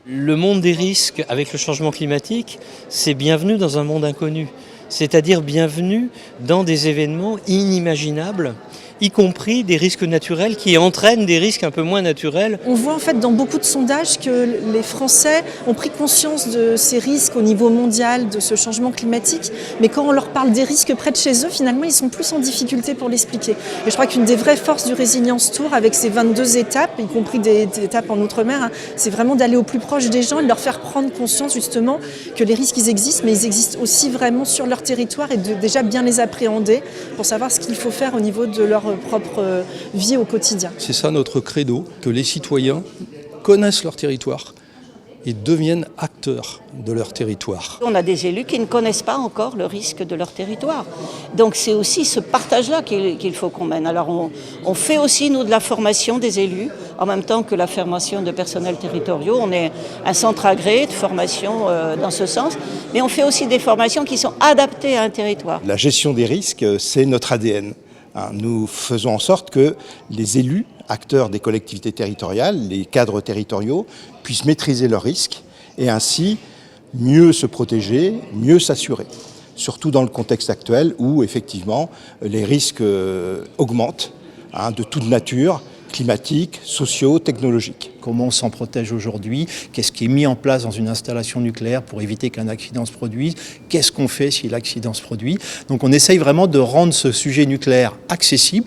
Le monde des risques avec le changement climatique, c'est bienvenue dans un monde inconnu. C'est-à-dire bienvenue dans des événements inimaginables, y compris des risques naturels qui entraînent des risques un peu moins naturels. On voit en fait dans beaucoup de sondages que les Français ont pris conscience de ces risques au niveau mondial, de ce changement climatique, mais quand on leur parle des risques près de chez eux, finalement ils sont plus en difficulté pour l'expliquer. Et je crois qu'une des vraies forces du Résilience Tour, avec ces 22 étapes, y compris des étapes en Outre-mer, c'est vraiment d'aller au plus proche des gens et de leur faire prendre conscience justement que les risques ils existent, mais ils existent aussi vraiment sur leur territoire et de déjà bien les appréhender pour savoir ce qu'il faut faire au niveau de leur propre vie au quotidien. C'est ça notre credo, que les citoyens connaissent leur territoire et deviennent acteurs de leur territoire. On a des élus qui ne connaissent pas encore le risque de leur territoire. Donc c'est aussi ce partage-là qu'il faut qu'on mène. Alors on fait aussi, nous, de la formation des élus, en même temps que la formation de personnels territoriaux. On est un centre agréé de formation dans ce sens, mais on fait aussi des formations qui sont adaptées à un territoire. La gestion des risques, c'est notre ADN. Nous faisons en sorte que les élus, acteurs des collectivités territoriales, les cadres territoriaux, puissent maîtriser leurs risques et ainsi mieux se protéger, mieux s'assurer. Surtout dans le contexte actuel où effectivement les risques augmentent de toute nature, climatiques, sociaux, technologiques. Comment on s'en protège aujourd'hui? Qu'est-ce qui est mis en place dans une installation nucléaire pour éviter qu'un accident se produise? Qu'est-ce qu'on fait si l'accident se produit? Donc on essaye vraiment de rendre ce sujet nucléaire accessible,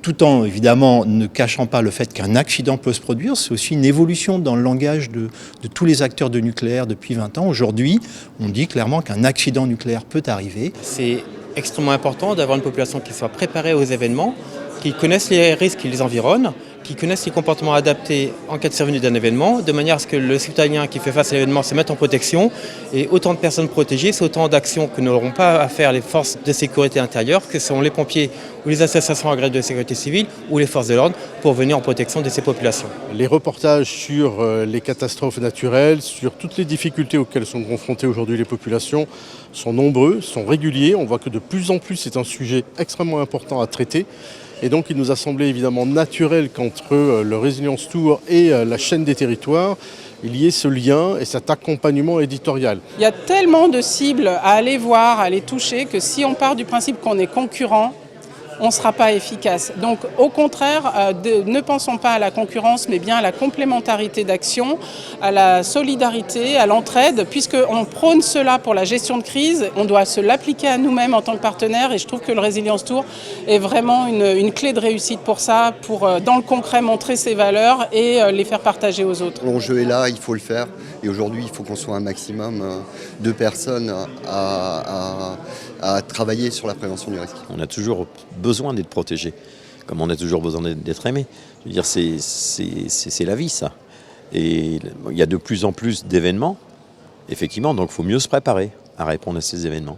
tout en évidemment ne cachant pas le fait qu'un accident peut se produire. C'est aussi une évolution dans le langage de tous les acteurs de nucléaire depuis 20 ans. Aujourd'hui, on dit clairement qu'un accident nucléaire peut arriver. C'est extrêmement important d'avoir une population qui soit préparée aux événements, qui connaissent les risques qui les environnent, qui connaissent les comportements adaptés en cas de survenue d'un événement, de manière à ce que le citoyen qui fait face à l'événement se mette en protection. Et autant de personnes protégées, c'est autant d'actions que n'auront pas à faire les forces de sécurité intérieure, que sont les pompiers ou les associations agréées de sécurité civile ou les forces de l'ordre, pour venir en protection de ces populations. Les reportages sur les catastrophes naturelles, sur toutes les difficultés auxquelles sont confrontées aujourd'hui les populations sont nombreux, sont réguliers. On voit que de plus en plus c'est un sujet extrêmement important à traiter. Et donc il nous a semblé évidemment naturel qu'entre le Résilience Tour et la chaîne des territoires, il y ait ce lien et cet accompagnement éditorial. Il y a tellement de cibles à aller voir, à aller toucher, que si on part du principe qu'on est concurrent, on ne sera pas efficace. Donc au contraire, ne pensons pas à la concurrence, mais bien à la complémentarité d'action, à la solidarité, à l'entraide, puisqu'on prône cela pour la gestion de crise, on doit se l'appliquer à nous-mêmes en tant que partenaires, et je trouve que le Résilience Tour est vraiment une clé de réussite pour ça, pour dans le concret montrer ses valeurs et les faire partager aux autres. L'enjeu est là, il faut le faire, et aujourd'hui il faut qu'on soit un maximum de personnes à travailler sur la prévention du risque. On a toujours besoin d'être protégé, comme on a toujours besoin d'être aimé. Je veux dire, c'est la vie, ça. Et il y a de plus en plus d'événements, effectivement, donc il faut mieux se préparer à répondre à ces événements.